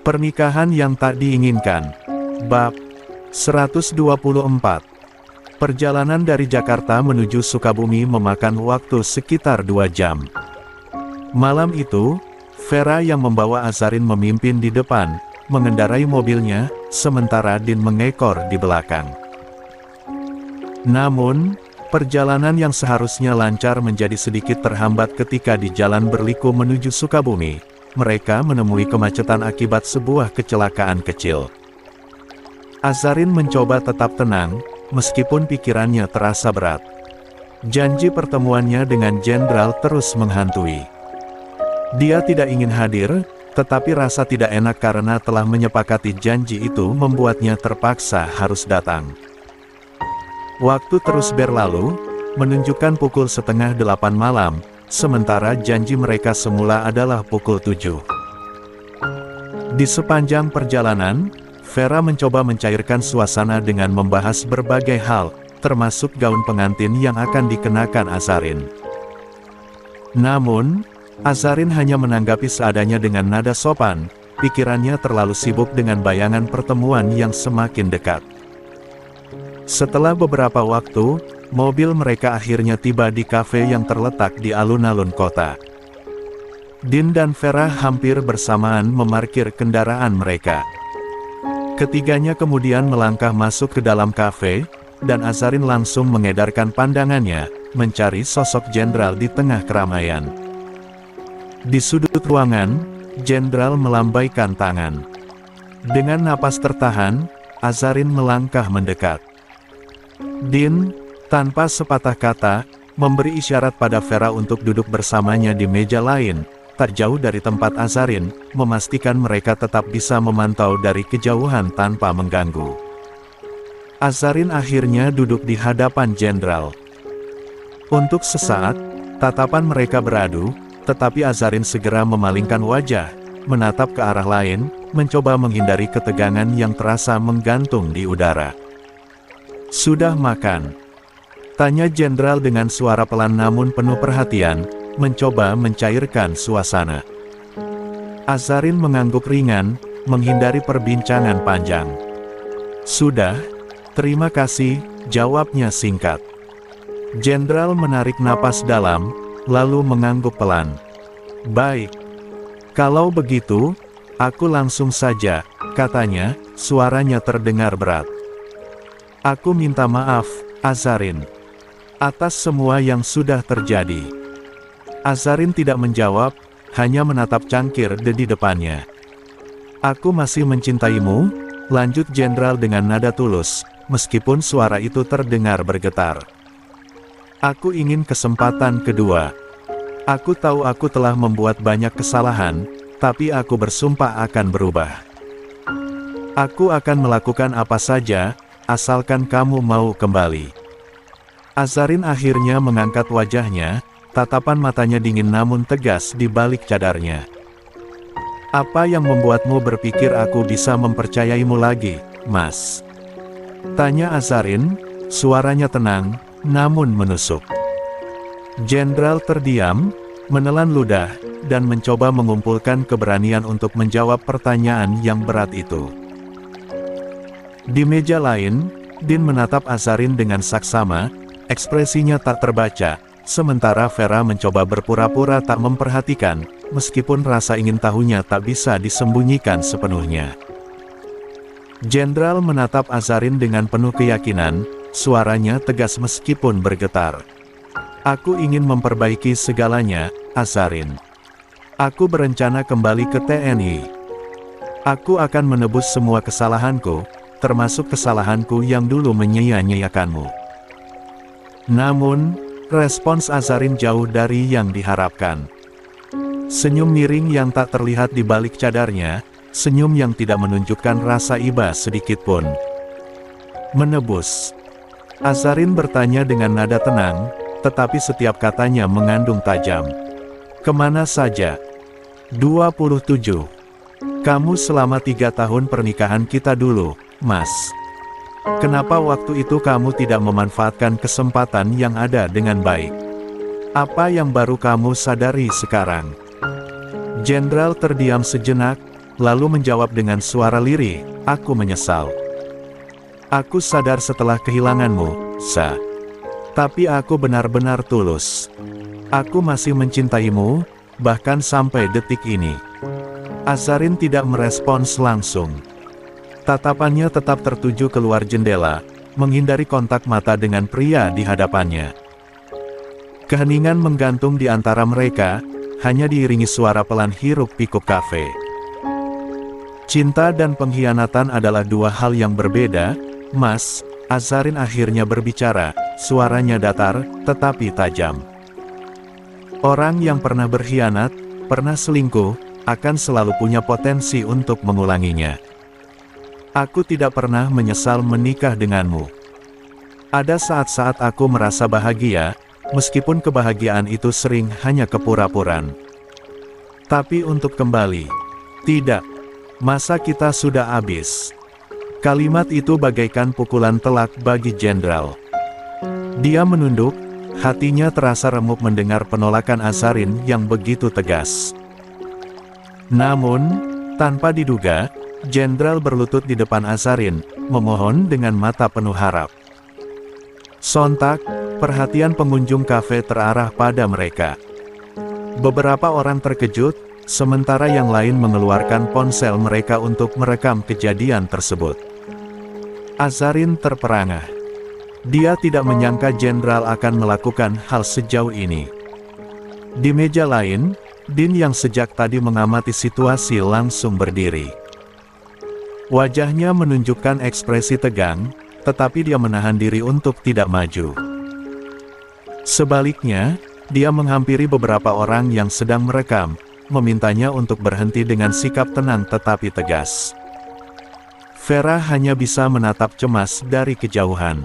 Pernikahan yang tak diinginkan. Bab 124. Perjalanan dari Jakarta menuju Sukabumi memakan waktu sekitar 2 jam. Malam itu, Vera yang membawa Azarin memimpin di depan, mengendarai mobilnya, sementara Din mengekor di belakang. Namun, perjalanan yang seharusnya lancar menjadi sedikit terhambat ketika di jalan berliku menuju Sukabumi. Mereka menemui kemacetan akibat sebuah kecelakaan kecil. Azarin mencoba tetap tenang, meskipun pikirannya terasa berat. Janji pertemuannya dengan jenderal terus menghantui. Dia tidak ingin hadir, tetapi rasa tidak enak karena telah menyepakati janji itu membuatnya terpaksa harus datang. Waktu terus berlalu, menunjukkan pukul 7:30 malam, sementara janji mereka semula adalah pukul 7. Di sepanjang perjalanan, Vera mencoba mencairkan suasana dengan membahas berbagai hal, termasuk gaun pengantin yang akan dikenakan Azarin. Namun, Azarin hanya menanggapi seadanya dengan nada sopan, pikirannya terlalu sibuk dengan bayangan pertemuan yang semakin dekat. Setelah beberapa waktu, mobil mereka akhirnya tiba di kafe yang terletak di alun-alun kota. Din dan Vera hampir bersamaan memarkir kendaraan mereka. Ketiganya kemudian melangkah masuk ke dalam kafe, dan Azarin langsung mengedarkan pandangannya, mencari sosok jenderal di tengah keramaian. Di sudut ruangan, jenderal melambaikan tangan. Dengan napas tertahan, Azarin melangkah mendekat. Din, tanpa sepatah kata, memberi isyarat pada Vera untuk duduk bersamanya di meja lain, tak jauh dari tempat Azarin, memastikan mereka tetap bisa memantau dari kejauhan tanpa mengganggu. Azarin akhirnya duduk di hadapan jenderal. Untuk sesaat, tatapan mereka beradu, tetapi Azarin segera memalingkan wajah, menatap ke arah lain, mencoba menghindari ketegangan yang terasa menggantung di udara. "Sudah makan?" tanya jenderal dengan suara pelan namun penuh perhatian, mencoba mencairkan suasana. Azarin mengangguk ringan, menghindari perbincangan panjang. "Sudah, terima kasih," jawabnya singkat. Jenderal menarik napas dalam, lalu mengangguk pelan. "Baik. Kalau begitu, aku langsung saja," katanya, suaranya terdengar berat. "Aku minta maaf, Azarin, atas semua yang sudah terjadi." Azarin tidak menjawab, hanya menatap cangkir di depannya. "Aku masih mencintaimu," lanjut jenderal dengan nada tulus, meskipun suara itu terdengar bergetar. "Aku ingin kesempatan kedua. Aku tahu aku telah membuat banyak kesalahan, tapi aku bersumpah akan berubah. Aku akan melakukan apa saja, asalkan kamu mau kembali." Azarin akhirnya mengangkat wajahnya, tatapan matanya dingin namun tegas di balik cadarnya. "Apa yang membuatmu berpikir aku bisa mempercayaimu lagi, Mas?" tanya Azarin, suaranya tenang, namun menusuk. Jenderal terdiam, menelan ludah, dan mencoba mengumpulkan keberanian untuk menjawab pertanyaan yang berat itu. Di meja lain, Din menatap Azarin dengan saksama, ekspresinya tak terbaca, sementara Vera mencoba berpura-pura tak memperhatikan, meskipun rasa ingin tahunya tak bisa disembunyikan sepenuhnya. Jenderal menatap Azarin dengan penuh keyakinan, suaranya tegas meskipun bergetar. "Aku ingin memperbaiki segalanya, Azarin. Aku berencana kembali ke TNI. Aku akan menebus semua kesalahanku, termasuk kesalahanku yang dulu menyia-nyiakanmu." Namun, respons Azarin jauh dari yang diharapkan. Senyum miring yang tak terlihat di balik cadarnya, senyum yang tidak menunjukkan rasa iba sedikitpun. "Menebus?" Azarin bertanya dengan nada tenang, tetapi setiap katanya mengandung tajam. "Kemana saja?" 27. "Kamu selama 3 tahun pernikahan kita dulu, Mas. Kenapa waktu itu kamu tidak memanfaatkan kesempatan yang ada dengan baik? Apa yang baru kamu sadari sekarang?" Jenderal terdiam sejenak, lalu menjawab dengan suara lirih, "Aku menyesal. Aku sadar setelah kehilanganmu, Za. Tapi aku benar-benar tulus. Aku masih mencintaimu, bahkan sampai detik ini." Azarin tidak merespons langsung. Tatapannya tetap tertuju keluar jendela, menghindari kontak mata dengan pria di hadapannya. Keheningan menggantung di antara mereka, hanya diiringi suara pelan hiruk-pikuk kafe. Cinta dan pengkhianatan adalah dua hal yang berbeda, Mas. Azarin akhirnya berbicara, suaranya datar, tetapi tajam. Orang yang pernah berkhianat, pernah selingkuh, akan selalu punya potensi untuk mengulanginya. Aku tidak pernah menyesal menikah denganmu. Ada saat-saat aku merasa bahagia, meskipun kebahagiaan itu sering hanya kepura-puraan. Tapi untuk kembali, tidak. Masa kita sudah habis. Kalimat itu bagaikan pukulan telak bagi Jenderal. Dia menunduk, hatinya terasa remuk mendengar penolakan Azarin yang begitu tegas. Namun, tanpa diduga, Jenderal berlutut di depan Azarin, memohon dengan mata penuh harap. Sontak, perhatian pengunjung kafe terarah pada mereka. Beberapa orang terkejut, sementara yang lain mengeluarkan ponsel mereka untuk merekam kejadian tersebut. Azarin terperangah. Dia tidak menyangka Jenderal akan melakukan hal sejauh ini. Di meja lain, Din yang sejak tadi mengamati situasi langsung berdiri. Wajahnya menunjukkan ekspresi tegang, tetapi dia menahan diri untuk tidak maju. Sebaliknya, dia menghampiri beberapa orang yang sedang merekam, memintanya untuk berhenti dengan sikap tenang tetapi tegas. Vera hanya bisa menatap cemas dari kejauhan.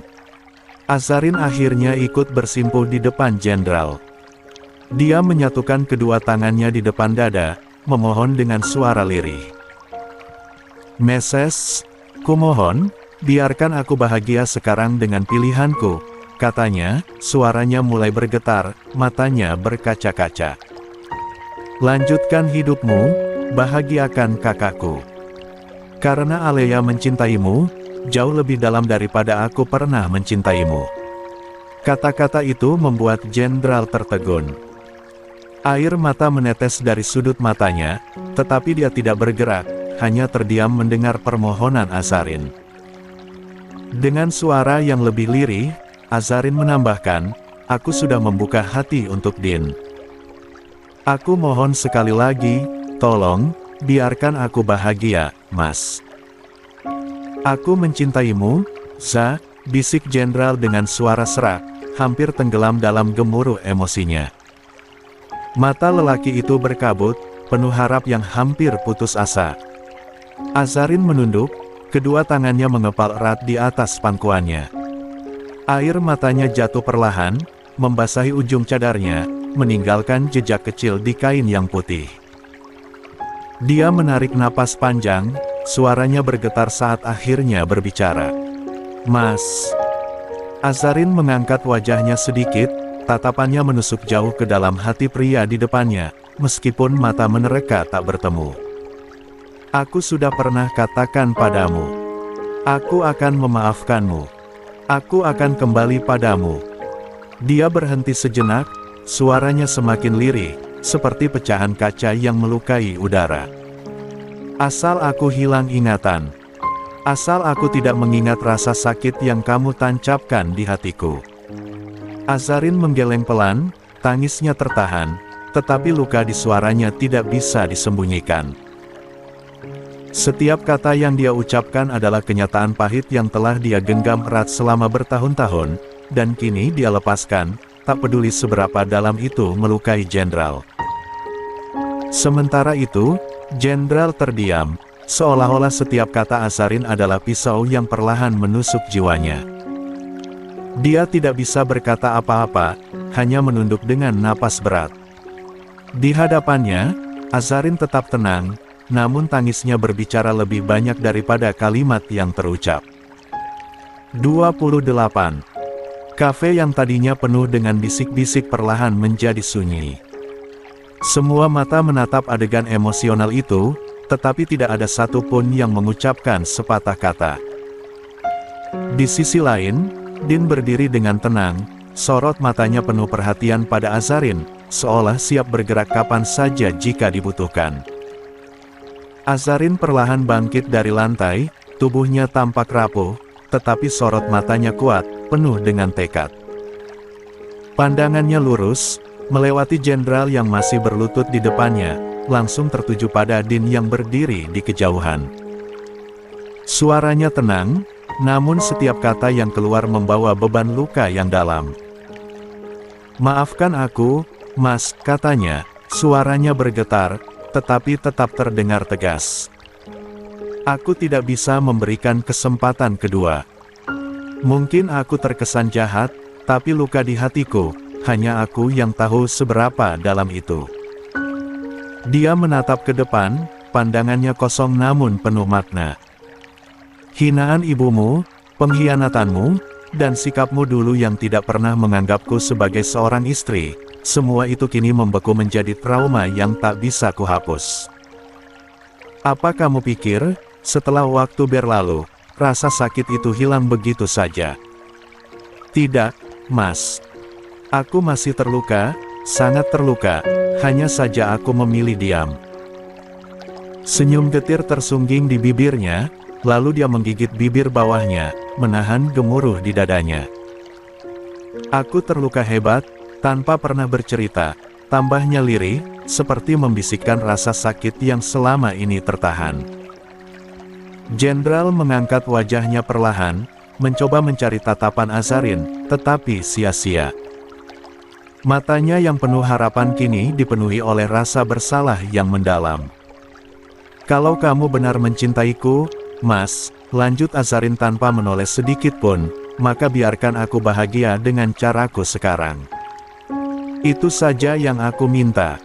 Azarin akhirnya ikut bersimpuh di depan Jenderal. Dia menyatukan kedua tangannya di depan dada, memohon dengan suara lirih. "Meses, kumohon, biarkan aku bahagia sekarang dengan pilihanku," katanya, suaranya mulai bergetar, matanya berkaca-kaca. "Lanjutkan hidupmu, bahagiakan kakakku. Karena Alea mencintaimu, jauh lebih dalam daripada aku pernah mencintaimu." Kata-kata itu membuat Jenderal tertegun. Air mata menetes dari sudut matanya, tetapi dia tidak bergerak, hanya terdiam mendengar permohonan Azarin. Dengan suara yang lebih lirih, Azarin menambahkan, "Aku sudah membuka hati untuk Din. Aku mohon sekali lagi, tolong, biarkan aku bahagia, Mas." "Aku mencintaimu, Za," bisik Jenderal dengan suara serak, hampir tenggelam dalam gemuruh emosinya. Mata lelaki itu berkabut, penuh harap yang hampir putus asa. Azarin menunduk, kedua tangannya mengepal erat di atas pangkuannya. Air matanya jatuh perlahan, membasahi ujung cadarnya, meninggalkan jejak kecil di kain yang putih. Dia menarik napas panjang, suaranya bergetar saat akhirnya berbicara. "Mas." Azarin mengangkat wajahnya sedikit, tatapannya menusuk jauh ke dalam hati pria di depannya, meskipun mata mereka tak bertemu. "Aku sudah pernah katakan padamu. Aku akan memaafkanmu. Aku akan kembali padamu." Dia berhenti sejenak, suaranya semakin lirih, seperti pecahan kaca yang melukai udara. "Asal aku hilang ingatan. Asal aku tidak mengingat rasa sakit yang kamu tancapkan di hatiku." Azarin menggeleng pelan, tangisnya tertahan, tetapi luka di suaranya tidak bisa disembunyikan. Setiap kata yang dia ucapkan adalah kenyataan pahit yang telah dia genggam erat selama bertahun-tahun, dan kini dia lepaskan, tak peduli seberapa dalam itu melukai Jenderal. Sementara itu, Jenderal terdiam, seolah-olah setiap kata Azarin adalah pisau yang perlahan menusuk jiwanya. Dia tidak bisa berkata apa-apa, hanya menunduk dengan napas berat. Di hadapannya, Azarin tetap tenang, namun tangisnya berbicara lebih banyak daripada kalimat yang terucap. 28. Kafe yang tadinya penuh dengan bisik-bisik perlahan menjadi sunyi. Semua mata menatap adegan emosional itu, tetapi tidak ada satupun yang mengucapkan sepatah kata. Di sisi lain, Din berdiri dengan tenang, sorot matanya penuh perhatian pada Azarin, seolah siap bergerak kapan saja jika dibutuhkan. Azarin perlahan bangkit dari lantai, tubuhnya tampak rapuh, tetapi sorot matanya kuat, penuh dengan tekad. Pandangannya lurus, melewati jenderal yang masih berlutut di depannya, langsung tertuju pada Din yang berdiri di kejauhan. Suaranya tenang, namun setiap kata yang keluar membawa beban luka yang dalam. "Maafkan aku, Mas," katanya, suaranya bergetar, tetapi tetap terdengar tegas. "Aku tidak bisa memberikan kesempatan kedua. Mungkin aku terkesan jahat, tapi luka di hatiku, hanya aku yang tahu seberapa dalam itu." Dia menatap ke depan, pandangannya kosong namun penuh makna. "Hinaan ibumu, pengkhianatanmu, dan sikapmu dulu yang tidak pernah menganggapku sebagai seorang istri, semua itu kini membeku menjadi trauma yang tak bisa kuhapus. Apa kamu pikir, setelah waktu berlalu, rasa sakit itu hilang begitu saja?" "Tidak, Mas. Aku masih terluka, sangat terluka, hanya saja aku memilih diam." Senyum getir tersungging di bibirnya, lalu dia menggigit bibir bawahnya, menahan gemuruh di dadanya. "Aku terluka hebat, tanpa pernah bercerita," tambahnya lirih, seperti membisikkan rasa sakit yang selama ini tertahan. Jenderal mengangkat wajahnya perlahan, mencoba mencari tatapan Azarin, tetapi sia-sia. Matanya yang penuh harapan kini dipenuhi oleh rasa bersalah yang mendalam. "Kalau kamu benar mencintaiku, Mas," lanjut Azarin tanpa menoleh sedikit pun, "maka biarkan aku bahagia dengan caraku sekarang. Itu saja yang aku minta."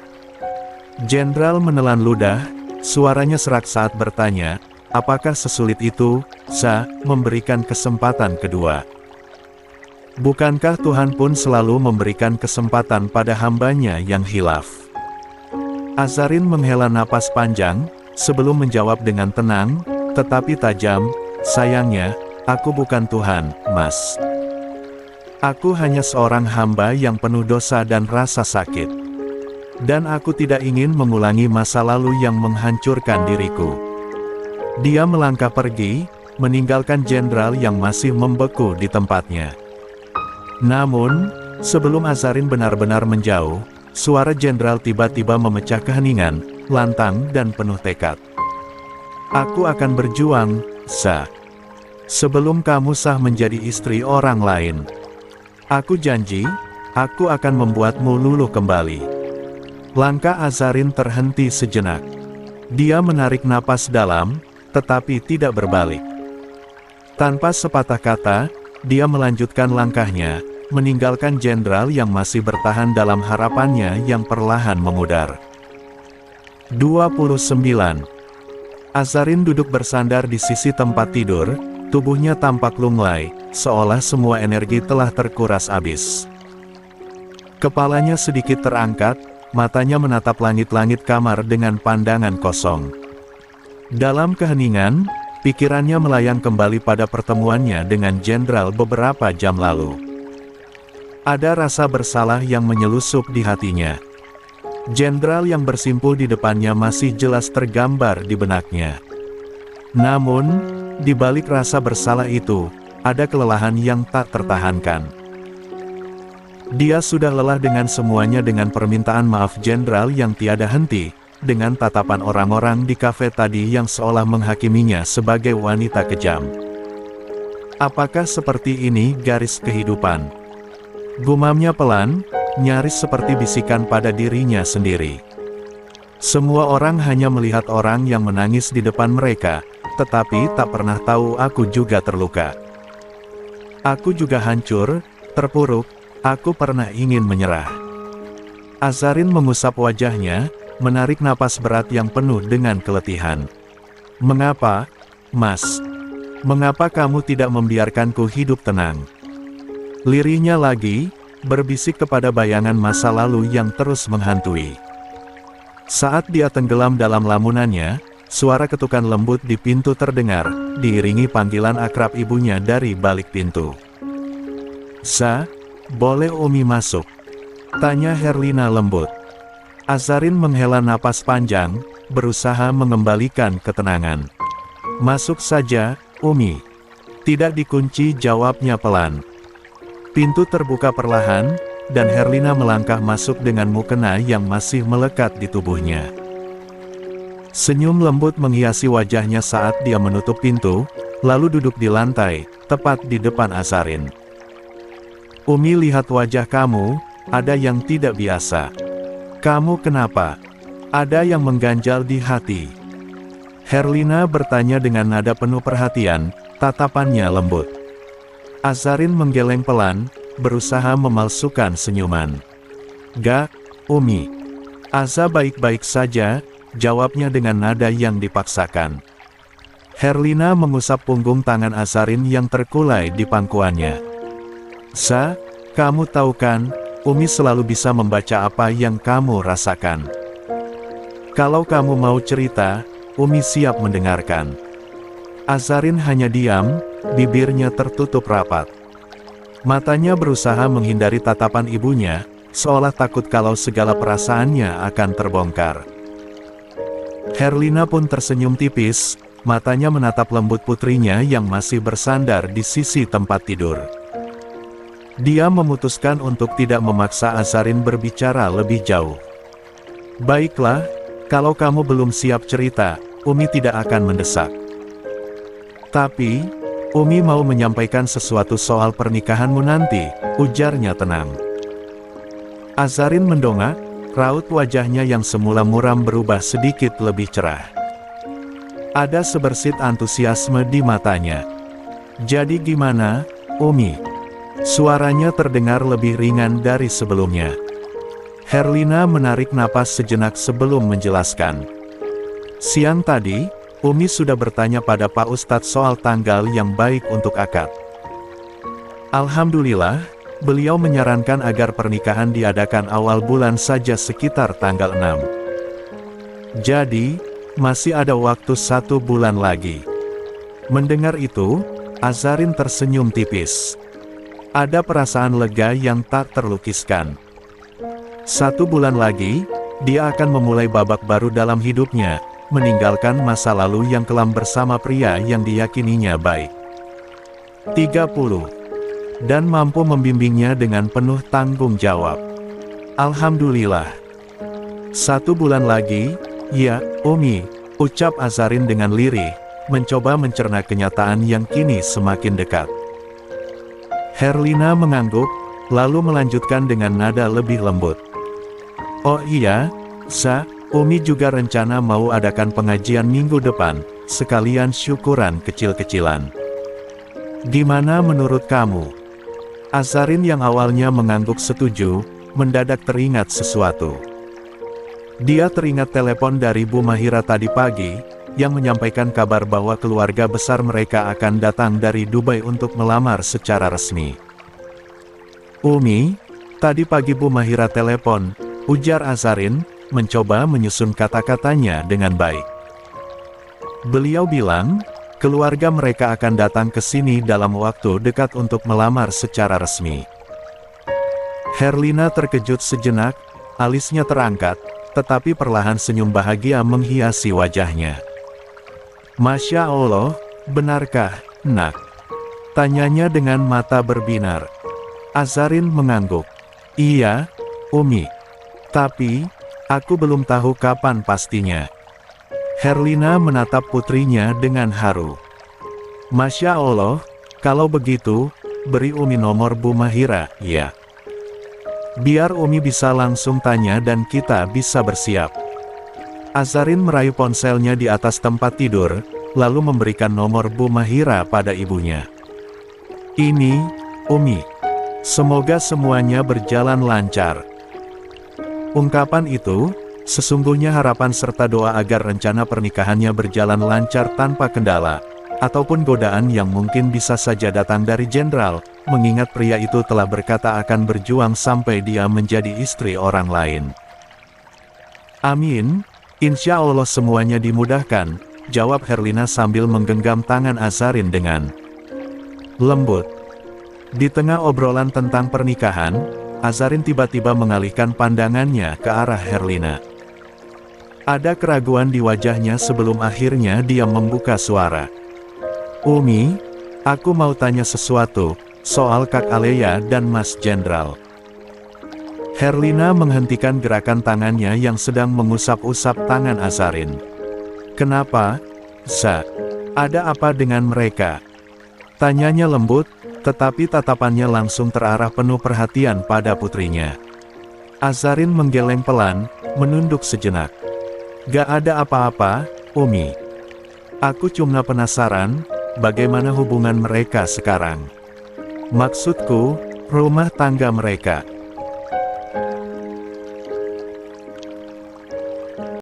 Jenderal menelan ludah, suaranya serak saat bertanya, "Apakah sesulit itu, Sa, memberikan kesempatan kedua? Bukankah Tuhan pun selalu memberikan kesempatan pada hambanya yang hilaf?" Azarin menghela napas panjang, sebelum menjawab dengan tenang, tetapi tajam, "Sayangnya, aku bukan Tuhan, Mas. Aku hanya seorang hamba yang penuh dosa dan rasa sakit. Dan aku tidak ingin mengulangi masa lalu yang menghancurkan diriku." Dia melangkah pergi, meninggalkan jenderal yang masih membeku di tempatnya. Namun, sebelum Azarin benar-benar menjauh, suara jenderal tiba-tiba memecah keheningan, lantang dan penuh tekad. "Aku akan berjuang, Sa. Sebelum kamu sah menjadi istri orang lain. Aku janji, aku akan membuatmu luluh kembali." Langkah Azarin terhenti sejenak. Dia menarik napas dalam, tetapi tidak berbalik. Tanpa sepatah kata, dia melanjutkan langkahnya, meninggalkan jenderal yang masih bertahan dalam harapannya yang perlahan memudar. 29. Azarin duduk bersandar di sisi tempat tidur, tubuhnya tampak lunglai, seolah semua energi telah terkuras habis. Kepalanya sedikit terangkat, matanya menatap langit-langit kamar dengan pandangan kosong. Dalam keheningan, pikirannya melayang kembali pada pertemuannya dengan jenderal beberapa jam lalu. Ada rasa bersalah yang menyelusup di hatinya. Jenderal yang bersimpul di depannya masih jelas tergambar di benaknya. Namun, di balik rasa bersalah itu, ada kelelahan yang tak tertahankan. Dia sudah lelah dengan semuanya, dengan permintaan maaf jenderal yang tiada henti, dengan tatapan orang-orang di kafe tadi yang seolah menghakiminya sebagai wanita kejam. Apakah seperti ini garis kehidupan? Gumamnya pelan, nyaris seperti bisikan pada dirinya sendiri. Semua orang hanya melihat orang yang menangis di depan mereka, tetapi tak pernah tahu aku juga terluka. Aku juga hancur, terpuruk, aku pernah ingin menyerah. Azarin mengusap wajahnya, menarik napas berat yang penuh dengan keletihan. Mengapa, Mas? Mengapa kamu tidak membiarkanku hidup tenang? Lirihnya lagi, berbisik kepada bayangan masa lalu yang terus menghantui. Saat dia tenggelam dalam lamunannya, suara ketukan lembut di pintu terdengar, diiringi panggilan akrab ibunya dari balik pintu. "Sa, boleh Umi masuk?" tanya Herlina lembut. Azarin menghela napas panjang, berusaha mengembalikan ketenangan. "Masuk saja, Umi." "Tidak dikunci," jawabnya pelan. Pintu terbuka perlahan, dan Herlina melangkah masuk dengan mukena yang masih melekat di tubuhnya. Senyum lembut menghiasi wajahnya saat dia menutup pintu, lalu duduk di lantai, tepat di depan Azarin. "Umi, lihat wajah kamu, ada yang tidak biasa." "Kamu kenapa? Ada yang mengganjal di hati?" Herlina bertanya dengan nada penuh perhatian, tatapannya lembut. Azarin menggeleng pelan, berusaha memalsukan senyuman. "Gak, Umi. Aza baik-baik saja," jawabnya dengan nada yang dipaksakan. Herlina mengusap punggung tangan Azarin yang terkulai di pangkuannya. "Sa, kamu tahu kan, Umi selalu bisa membaca apa yang kamu rasakan. Kalau kamu mau cerita, Umi siap mendengarkan." Azarin hanya diam, bibirnya tertutup rapat. Matanya berusaha menghindari tatapan ibunya, seolah takut kalau segala perasaannya akan terbongkar. Herlina pun tersenyum tipis, matanya menatap lembut putrinya yang masih bersandar di sisi tempat tidur. Dia memutuskan untuk tidak memaksa Azarin berbicara lebih jauh. "Baiklah, kalau kamu belum siap cerita, Umi tidak akan mendesak. Tapi, Umi mau menyampaikan sesuatu soal pernikahanmu nanti," ujarnya tenang. Azarin mendongak, raut wajahnya yang semula muram berubah sedikit lebih cerah. Ada sebersit antusiasme di matanya. "Jadi gimana, Umi?" Suaranya terdengar lebih ringan dari sebelumnya. Herlina menarik napas sejenak sebelum menjelaskan. "Siang tadi, Umi sudah bertanya pada Pak Ustadz soal tanggal yang baik untuk akad. Alhamdulillah, beliau menyarankan agar pernikahan diadakan awal bulan saja sekitar tanggal 6. Jadi, masih ada waktu 1 bulan lagi." Mendengar itu, Azarin tersenyum tipis. Ada perasaan lega yang tak terlukiskan. 1 bulan lagi, dia akan memulai babak baru dalam hidupnya, meninggalkan masa lalu yang kelam bersama pria yang diyakininya baik. 30. Dan mampu membimbingnya dengan penuh tanggung jawab. Alhamdulillah. 1 bulan lagi, ya, Umi, ucap Azarin dengan lirih, mencoba mencerna kenyataan yang kini semakin dekat. Herlina mengangguk, lalu melanjutkan dengan nada lebih lembut. "Oh iya, Sa, Umi juga rencana mau adakan pengajian minggu depan, sekalian syukuran kecil-kecilan. Gimana menurut kamu?" Azarin yang awalnya mengangguk setuju, mendadak teringat sesuatu. Dia teringat telepon dari Bu Mahira tadi pagi, yang menyampaikan kabar bahwa keluarga besar mereka akan datang dari Dubai untuk melamar secara resmi. "Umi, tadi pagi Bu Mahira telepon," ujar Azarin, mencoba menyusun kata-katanya dengan baik. "Beliau bilang, keluarga mereka akan datang ke sini dalam waktu dekat untuk melamar secara resmi." Herlina terkejut sejenak, alisnya terangkat, tetapi perlahan senyum bahagia menghiasi wajahnya. "Masya Allah, benarkah, Nak?" tanyanya dengan mata berbinar. Azarin mengangguk. "Iya, Umi. Tapi, aku belum tahu kapan pastinya." Herlina menatap putrinya dengan haru. "Masya Allah, kalau begitu, beri Umi nomor Bu Mahira, ya. Biar Umi bisa langsung tanya dan kita bisa bersiap." Azarin meraih ponselnya di atas tempat tidur, lalu memberikan nomor Bu Mahira pada ibunya. "Ini, Umi. Semoga semuanya berjalan lancar." Ungkapan itu, sesungguhnya harapan serta doa agar rencana pernikahannya berjalan lancar tanpa kendala, ataupun godaan yang mungkin bisa saja datang dari jenderal, mengingat pria itu telah berkata akan berjuang sampai dia menjadi istri orang lain. "Amin," Insya Allah semuanya dimudahkan, jawab Herlina sambil menggenggam tangan Azarin dengan lembut. Di tengah obrolan tentang pernikahan, Azarin tiba-tiba mengalihkan pandangannya ke arah Herlina. Ada keraguan di wajahnya sebelum akhirnya dia membuka suara. Umi, aku mau tanya sesuatu, soal Kak Aleya dan Mas Jenderal. Herlina menghentikan gerakan tangannya yang sedang mengusap-usap tangan Azarin. Kenapa, Sa? Ada apa dengan mereka? Tanyanya lembut, tetapi tatapannya langsung terarah penuh perhatian pada putrinya. Azarin menggeleng pelan, menunduk sejenak. Gak ada apa-apa, Umi. Aku cuma penasaran, bagaimana hubungan mereka sekarang. Maksudku, rumah tangga mereka.